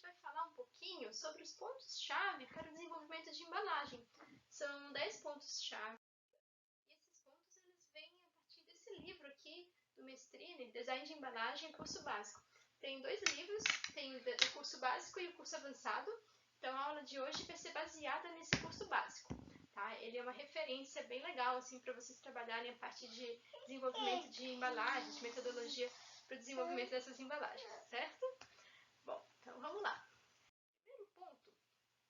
vai falar um pouquinho sobre os pontos-chave para o desenvolvimento de embalagem. São 10 pontos-chave. E esses pontos eles vêm a partir desse livro aqui do Mestrini, Design de Embalagem, curso básico. Tem 2 livros, tem o curso básico e o curso avançado. Então a aula de hoje vai ser baseada nesse curso básico. Tá? Ele é uma referência bem legal assim, para vocês trabalharem a parte de desenvolvimento de embalagens, de metodologia para o desenvolvimento dessas embalagens, certo? Bom, então vamos lá. O primeiro ponto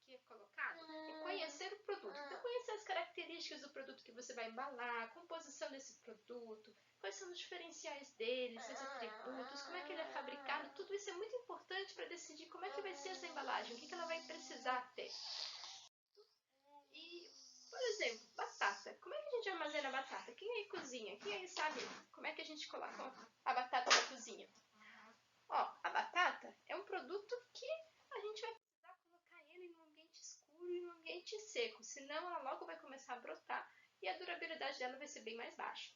que é colocado é conhecer o produto. Então, conhecer as características do produto que você vai embalar, a composição desse produto, quais são os diferenciais dele, seus atributos, como é que ele é fabricado. Tudo isso é muito importante para decidir como é que vai ser essa embalagem, o que ela vai precisar ter. E, por exemplo, batata. Como é que a gente armazena a batata? Quem aí cozinha? Quem aí sabe como é que a gente coloca a batata na cozinha? Ó, a batata é um produto que a gente vai precisar colocar ele em um ambiente escuro e em um ambiente seco, senão ela logo vai começar a brotar e a durabilidade dela vai ser bem mais baixa.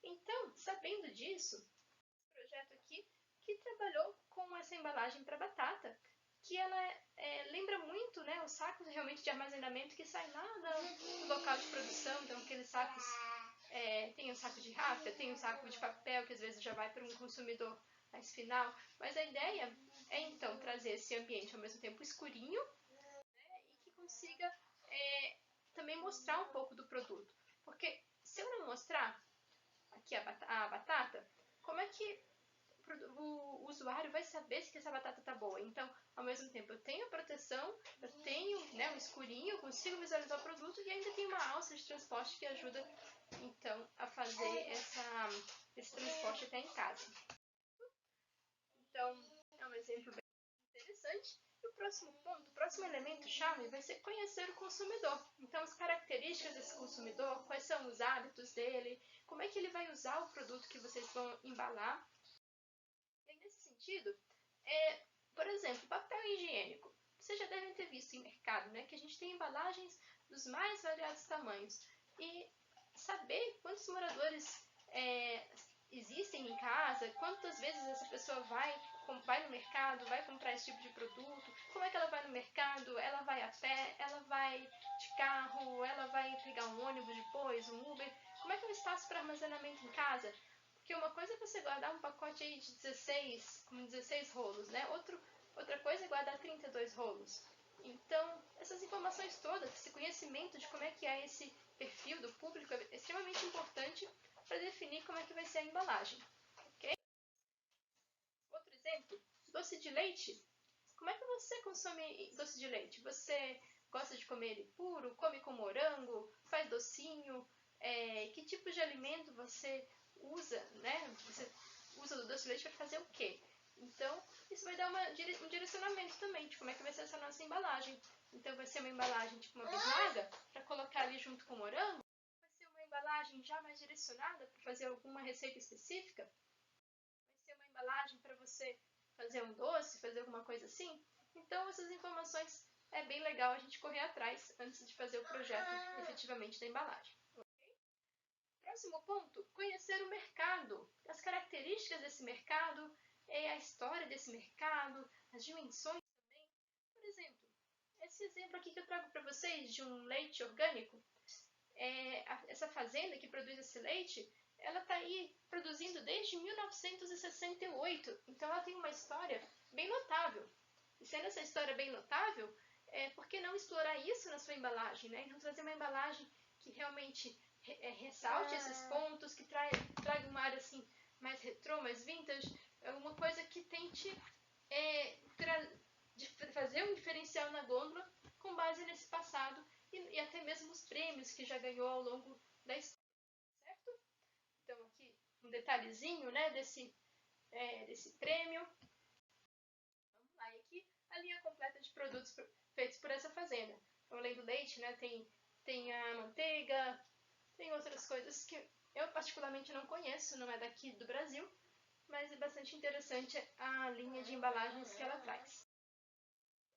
Então, sabendo disso, esse projeto aqui que trabalhou com essa embalagem para batata, que ela lembra muito, né, os sacos realmente de armazenamento que saem lá do local de produção. Então, aqueles sacos, tem o saco de ráfia, tem o saco de papel, que às vezes já vai para um consumidor mais final. Mas a ideia é, então, trazer esse ambiente ao mesmo tempo escurinho, né, e que consiga também mostrar um pouco do produto. Porque se eu não mostrar aqui a batata, como é que o usuário vai saber se essa batata está boa? Então, ao mesmo tempo, eu tenho a proteção, eu tenho, né, um escurinho, eu consigo visualizar o produto e ainda tem uma alça de transporte que ajuda, então, a fazer esse transporte até em casa. Então, é um exemplo bem interessante. E o próximo ponto, o próximo elemento-chave vai ser conhecer o consumidor. Então, as características desse consumidor, quais são os hábitos dele, como é que ele vai usar o produto que vocês vão embalar. E aí, nesse sentido, por exemplo, papel higiênico. Vocês já devem ter visto em mercado, né, que a gente tem embalagens dos mais variados tamanhos. E saber quantos moradores existem em casa, quantas vezes essa pessoa vai no mercado, vai comprar esse tipo de produto, como é que ela vai no mercado, ela vai a pé, ela vai de carro, ela vai pegar um ônibus depois, um Uber, como é que é o espaço para armazenamento em casa? Porque uma coisa é você guardar um pacote aí de 16 rolos, né? Outra coisa é guardar 32 rolos. Então, essas informações todas, esse conhecimento de como é que é esse perfil do público é extremamente importante para definir como é que vai ser a embalagem. Ok? Outro exemplo, doce de leite. Como é que você consome doce de leite? Você gosta de comer ele puro? Come com morango? Faz docinho? Que tipo de alimento você usa, né? Você usa o doce de leite para fazer o quê? Então, isso vai dar um direcionamento também de como é que vai ser essa nossa embalagem. Então, vai ser uma embalagem tipo uma bisnaga, para colocar ali junto com o morango? Vai ser uma embalagem já mais direcionada para fazer alguma receita específica? Vai ser uma embalagem para você fazer um doce, fazer alguma coisa assim? Então, essas informações é bem legal a gente correr atrás antes de fazer o projeto efetivamente da embalagem. Okay? Próximo ponto, conhecer o mercado. As características desse mercado, a história desse mercado, as dimensões também. Por exemplo, esse exemplo aqui que eu trago para vocês de um leite orgânico, essa fazenda que produz esse leite, ela está aí produzindo desde 1968, então ela tem uma história bem notável. E sendo essa história bem notável, por que não explorar isso na sua embalagem, né? Então trazer uma embalagem que realmente ressalte esses pontos, que traga uma área assim mais retrô, mais vintage, uma coisa que tente fazer um diferencial na gôndola com base nesse passado e até mesmo os prêmios que já ganhou ao longo da história, certo? Então aqui um detalhezinho, né, desse prêmio. Vamos lá, e aqui a linha completa de produtos feitos por essa fazenda. Então, além do leite, né, tem a manteiga, tem outras coisas que eu particularmente não conheço, não é daqui do Brasil, mas é bastante interessante a linha de embalagens que ela traz.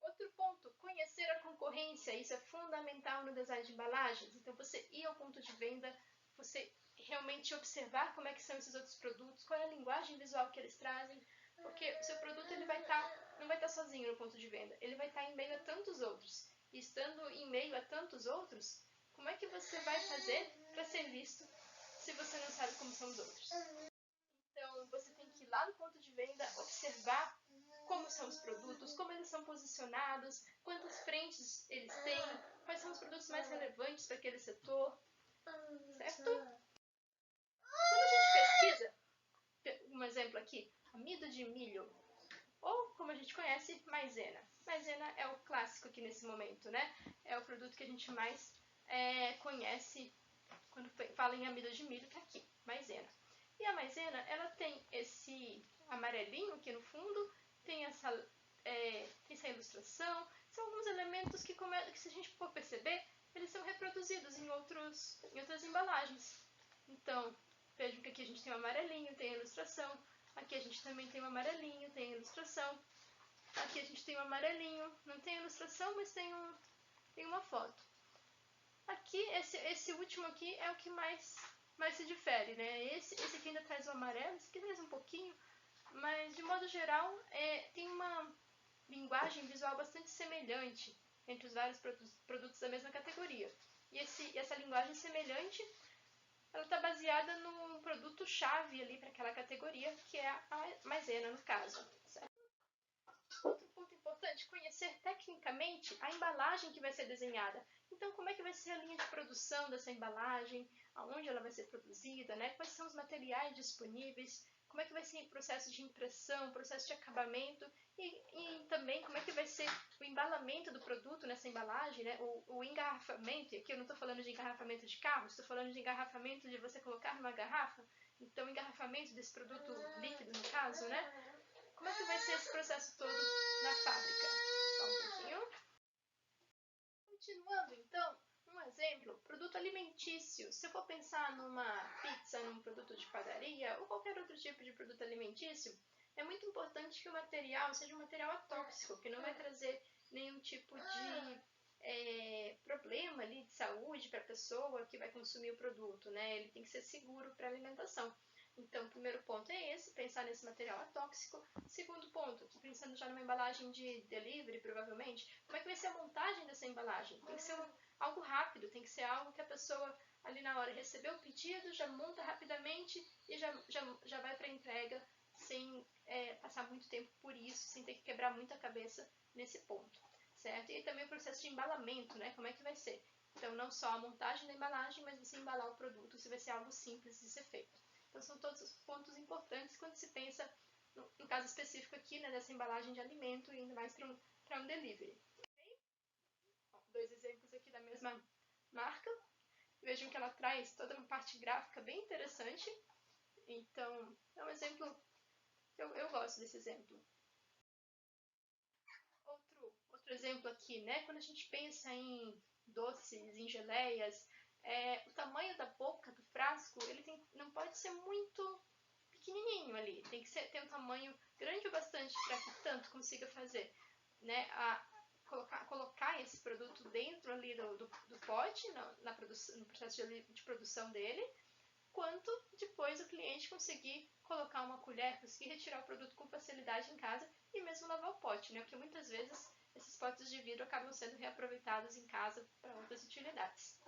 Outro ponto, conhecer a concorrência. Isso é fundamental no design de embalagens. Então, você ir ao ponto de venda, você realmente observar como é que são esses outros produtos, qual é a linguagem visual que eles trazem, porque o seu produto ele não vai estar sozinho no ponto de venda, ele vai estar em meio a tantos outros. E estando em meio a tantos outros, como é que você vai fazer para ser visto se você não sabe como são os outros? Então, você tem que ir lá no ponto de venda, observar como são os produtos, como eles são posicionados, quantas frentes eles têm, quais são os produtos mais relevantes para aquele setor, certo? Quando a gente pesquisa, um exemplo aqui, amido de milho, ou como a gente conhece, maisena. Maisena é o clássico aqui nesse momento, né? É o produto que a gente mais conhece quando fala em amido de milho, tá aqui, maisena. E a maisena, ela tem esse amarelinho aqui no fundo, tem essa ilustração, são alguns elementos que se a gente for perceber, eles são reproduzidos em outras embalagens. Então, vejam que aqui a gente tem um amarelinho, tem a ilustração, aqui a gente também tem um amarelinho, tem a ilustração, aqui a gente tem um amarelinho, não tem ilustração, mas tem uma foto. Aqui, esse último aqui é o que mais se difere, né? Esse aqui ainda traz o amarelo, esse aqui traz um pouquinho, mas de modo geral tem uma linguagem visual bastante semelhante entre os vários produtos da mesma categoria. E essa linguagem semelhante, ela está baseada num produto-chave ali para aquela categoria, que é a maisena no caso. Certo? Outro ponto importante, conhecer tecnicamente a embalagem que vai ser desenhada. Então, como é que vai ser a linha de produção dessa embalagem, aonde ela vai ser produzida, né? Quais são os materiais disponíveis, como é que vai ser o processo de impressão, o processo de acabamento e também como é que vai ser o embalamento do produto nessa embalagem, né? O engarrafamento, e aqui eu não estou falando de engarrafamento de carro, estou falando de engarrafamento de você colocar numa garrafa, então o engarrafamento desse produto líquido no caso, né? Como é que vai ser esse processo todo na fábrica? Só um pouquinho. Continuando, então, um exemplo, produto alimentício. Se eu for pensar numa pizza, num produto de padaria ou qualquer outro tipo de produto alimentício, é muito importante que o material seja um material atóxico, que não vai trazer nenhum tipo de problema ali de saúde para a pessoa que vai consumir o produto, né? Ele tem que ser seguro para a alimentação. Então, o primeiro ponto é esse, pensar nesse material atóxico. Segundo ponto, aqui pensando já numa embalagem de delivery, provavelmente, como é que vai ser a montagem dessa embalagem? Tem que ser algo rápido, tem que ser algo que a pessoa ali na hora recebeu o pedido, já monta rapidamente e já vai para a entrega sem passar muito tempo por isso, sem ter que quebrar muita cabeça nesse ponto, certo? E também o processo de embalamento, né? Como é que vai ser? Então, não só a montagem da embalagem, mas você embalar o produto, se vai ser algo simples de ser feito. Então, são todos os pontos importantes quando se pensa, no caso específico aqui, né, dessa embalagem de alimento e ainda mais para um delivery. Okay? Bom, 2 exemplos aqui da mesma marca. Vejam que ela traz toda uma parte gráfica bem interessante. Então, é um exemplo, eu gosto desse exemplo. Outro exemplo aqui, né, quando a gente pensa em doces, em geleias, o tamanho da boca do frasco, ele não pode ser muito pequenininho ali, tem que ter um tamanho grande o bastante para que tanto consiga fazer, né, colocar esse produto dentro ali do pote, no processo de produção dele, quanto depois o cliente conseguir colocar uma colher, conseguir retirar o produto com facilidade em casa e mesmo lavar o pote, né, porque muitas vezes esses potes de vidro acabam sendo reaproveitados em casa para outras utilidades.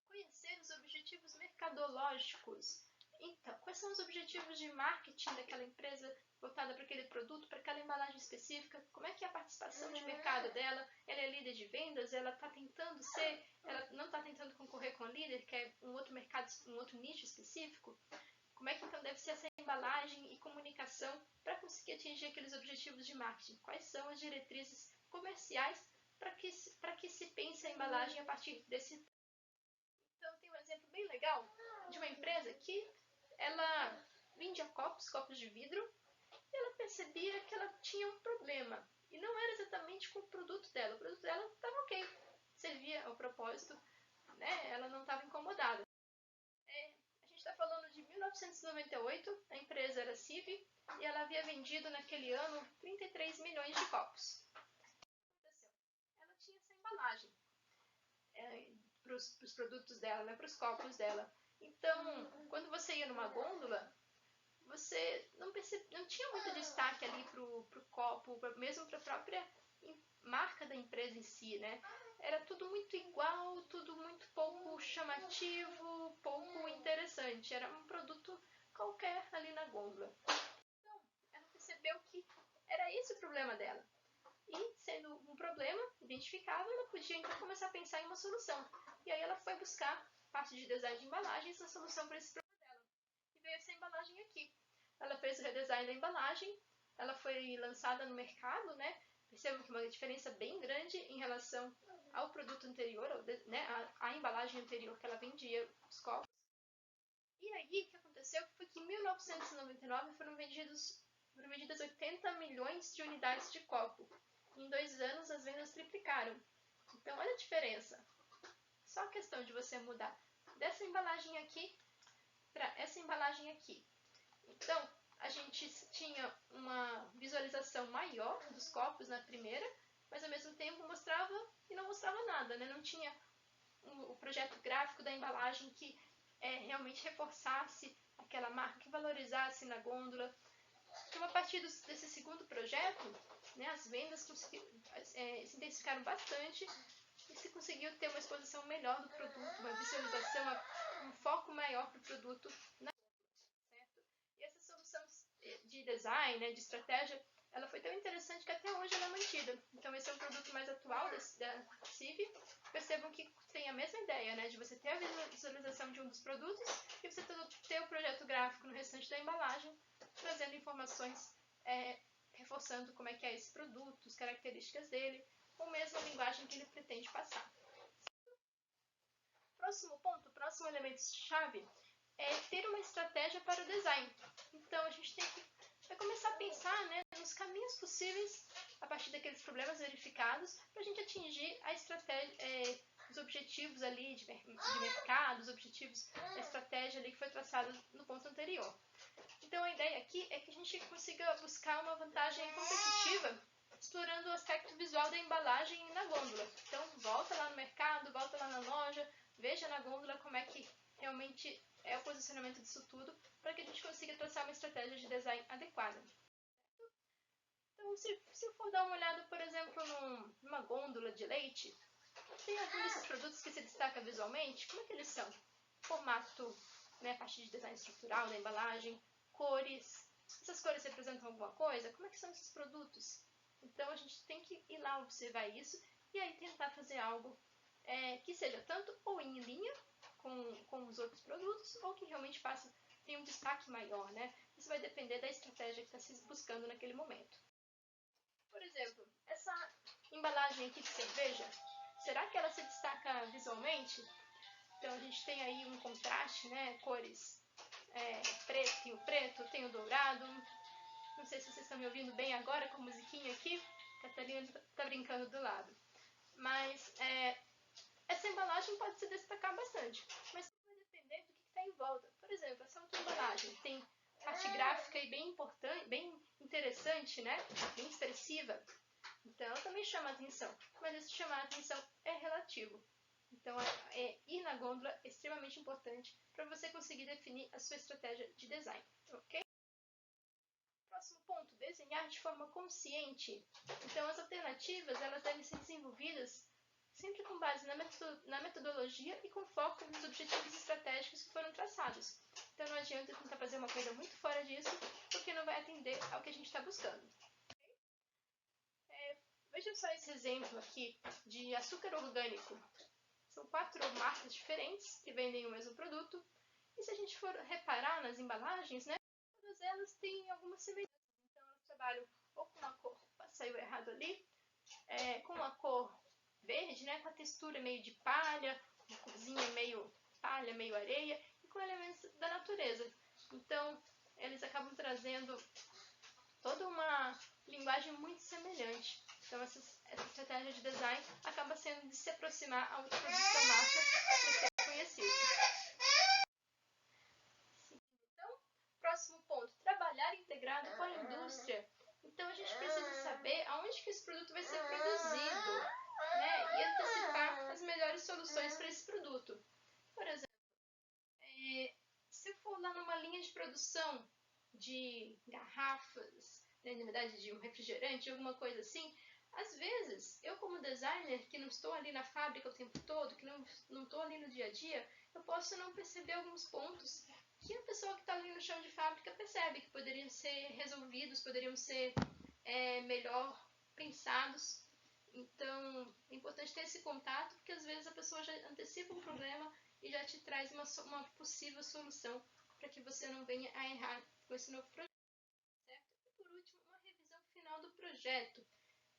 Conhecer os objetivos mercadológicos. Então, quais são os objetivos de marketing daquela empresa voltada para aquele produto, para aquela embalagem específica? Como é que é a participação de mercado dela? Ela é líder de vendas? Ela está tentando ser? Ela não está tentando concorrer com a líder, que é um outro mercado, um outro nicho específico? Como é que então deve ser essa embalagem e comunicação para conseguir atingir aqueles objetivos de marketing? Quais são as diretrizes comerciais para que se pense a embalagem a partir desse. Então, tem um exemplo bem legal de uma empresa que ela vendia copos de vidro, e ela percebia que ela tinha um problema. E não era exatamente com o produto dela. O produto dela estava ok, servia ao propósito, né? Ela não estava incomodada. A gente está falando de 1998, a empresa era CIV, e ela havia vendido naquele ano 33 milhões de copos. O que aconteceu? Ela tinha essa embalagem para os produtos dela, né, para os copos dela. Então, quando você ia numa gôndola, você não tinha muito destaque ali pro copo, mesmo para a própria marca da empresa em si, né? Era tudo muito igual, tudo muito pouco chamativo, pouco interessante. Era um produto qualquer ali na gôndola. Então, ela percebeu que era esse o problema dela. E, sendo um problema identificável, ela podia então começar a pensar em uma solução. E aí ela foi buscar parte de design de embalagens, a solução para esse problema dela. E veio essa embalagem aqui. Ela fez o redesign da embalagem, ela foi lançada no mercado, né? Percebam que uma diferença bem grande em relação ao produto anterior, né? a embalagem anterior que ela vendia, os copos. E aí, o que aconteceu foi que em 1999 foram vendidas 80 milhões de unidades de copo. Em 2 anos, as vendas triplicaram. Então, olha a diferença. Só a questão de você mudar dessa embalagem aqui para essa embalagem aqui. Então, a gente tinha uma visualização maior dos copos na primeira, mas ao mesmo tempo mostrava e não mostrava nada, né? Não tinha o projeto gráfico da embalagem que realmente reforçasse aquela marca, que valorizasse na gôndola. Então, a partir desse segundo projeto, né, as vendas se intensificaram bastante e se conseguiu ter uma exposição melhor do produto, uma visualização, um foco maior para o produto na gôndola, certo? E essa solução de design, né, de estratégia, ela foi tão interessante que até hoje ela é mantida. Então, esse é um produto mais atual da CIV. Percebam que tem a mesma ideia, né, de você ter a visualização de um dos produtos e você ter o projeto gráfico no restante da embalagem, trazendo informações, reforçando como é que é esse produto, as características dele, ou mesmo a linguagem que ele pretende passar. Próximo ponto, próximo elemento-chave, é ter uma estratégia para o design. Então, a gente tem que começar a pensar, né, nos caminhos possíveis, a partir daqueles problemas verificados, para a gente atingir a estratégia, os objetivos ali de mercado, os objetivos da estratégia ali que foi traçada no ponto anterior. Então, a ideia aqui é que a gente consiga buscar uma vantagem competitiva explorando o aspecto visual da embalagem na gôndola. Então, volta lá no mercado, volta lá na loja, veja na gôndola como é que realmente é o posicionamento disso tudo, para que a gente consiga traçar uma estratégia de design adequada. Então, se eu for dar uma olhada, por exemplo, numa gôndola de leite, tem algum desses produtos que se destaca visualmente? Como é que eles são? Formato, né, a partir de design estrutural da embalagem, cores. Essas cores representam alguma coisa? Como é que são esses produtos? Então, a gente tem que ir lá observar isso e aí tentar fazer algo que seja tanto ou em linha com os outros produtos ou que realmente tenha um destaque maior, né? Isso vai depender da estratégia que está se buscando naquele momento. Por exemplo, essa embalagem aqui de cerveja, será que ela se destaca visualmente? Então a gente tem aí um contraste, né? Cores preto, tem o preto, tem o dourado. Não sei se vocês estão me ouvindo bem agora com a musiquinha aqui. A Catarina está brincando do lado. Mas essa embalagem pode se destacar bastante, mas vai depender do que está em volta. Por exemplo, essa outra embalagem tem parte gráfica e bem importante, bem interessante, né? Bem expressiva. Então, ela também chama a atenção, mas esse chamar a atenção é relativo. Então, ir na gôndola é extremamente importante para você conseguir definir a sua estratégia de design, ok? Próximo ponto, desenhar de forma consciente. Então, as alternativas elas devem ser desenvolvidas sempre com base na metodologia e com foco nos objetivos estratégicos que foram traçados. Então, não adianta tentar fazer uma coisa muito fora disso, porque não vai atender ao que a gente está buscando. Veja só esse exemplo aqui de açúcar orgânico. São 4 marcas diferentes que vendem o mesmo produto. E se a gente for reparar nas embalagens, né, todas elas têm alguma semelhança. Então, elas trabalham ou com uma cor, saiu errado ali, com uma cor verde, né, com a textura meio de palha, uma corzinha meio palha, meio areia, e com elementos da natureza. Então, eles acabam trazendo toda uma linguagem muito semelhante. Então, essa estratégia de design acaba sendo de se aproximar a outros produtos da marca para ser conhecido. Então, próximo ponto, trabalhar integrado com a indústria. Então, a gente precisa saber aonde que esse produto vai ser produzido, né? E antecipar as melhores soluções para esse produto. Por exemplo, se eu for lá numa linha de produção de garrafas, né, na verdade de um refrigerante, alguma coisa assim, às vezes, eu como designer, que não estou ali na fábrica o tempo todo, que não estou ali no dia a dia, eu posso não perceber alguns pontos que a pessoa que está ali no chão de fábrica percebe, que poderiam ser resolvidos, poderiam ser melhor pensados. Então, é importante ter esse contato, porque às vezes a pessoa já antecipa um problema e já te traz uma possível solução para que você não venha a errar com esse novo projeto, certo? E por último, uma revisão final do projeto.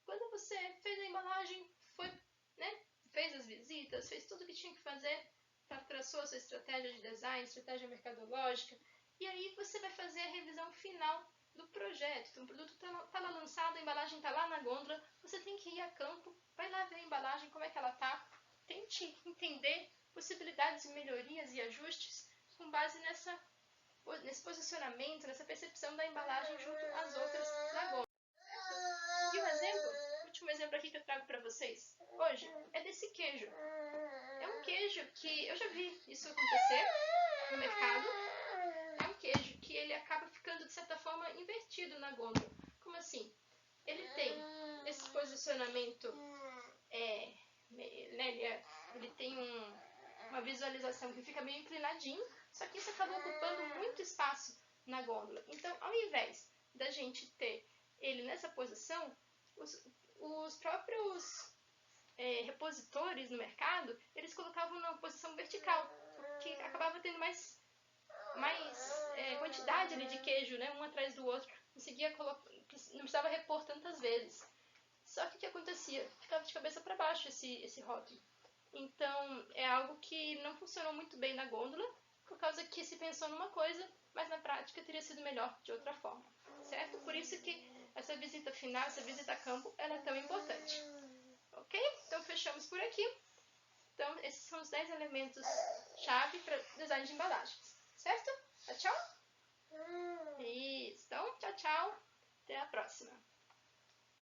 Quando você fez a embalagem, foi, né, fez as visitas, fez tudo o que tinha que fazer, traçou a sua estratégia de design, estratégia mercadológica, e aí você vai fazer a revisão final do projeto. Então, o produto está lá lançado, a embalagem está lá na gôndola, você tem que ir a campo, vai lá ver a embalagem, como é que ela está, tente entender possibilidades de melhorias e ajustes com base nesse posicionamento, nessa percepção da embalagem junto às outras na gôndola. E o último exemplo aqui que eu trago para vocês hoje é desse queijo. É um queijo que eu já vi isso acontecer no mercado. É um queijo que ele acaba ficando, de certa forma, invertido na gôndola. Como assim? Ele tem esse posicionamento, né, ele tem uma visualização que fica meio inclinadinho, só que isso acaba ocupando muito espaço na gôndola. Então, ao invés da gente ter ele nessa posição, os próprios repositores no mercado, eles colocavam numa posição vertical, que acabava tendo mais quantidade ali de queijo, né, um atrás do outro, não precisava repor tantas vezes. Só que o que acontecia? Ficava de cabeça para baixo esse rótulo. Então, é algo que não funcionou muito bem na gôndola, por causa que se pensou numa coisa, mas na prática teria sido melhor de outra forma, certo? Por isso que essa visita final, essa visita a campo, ela é tão importante. Ok? Então, fechamos por aqui. Então, esses são os 10 elementos-chave para design de embalagens, certo? Tchau, tchau? Isso. Então, tchau, tchau. Até a próxima.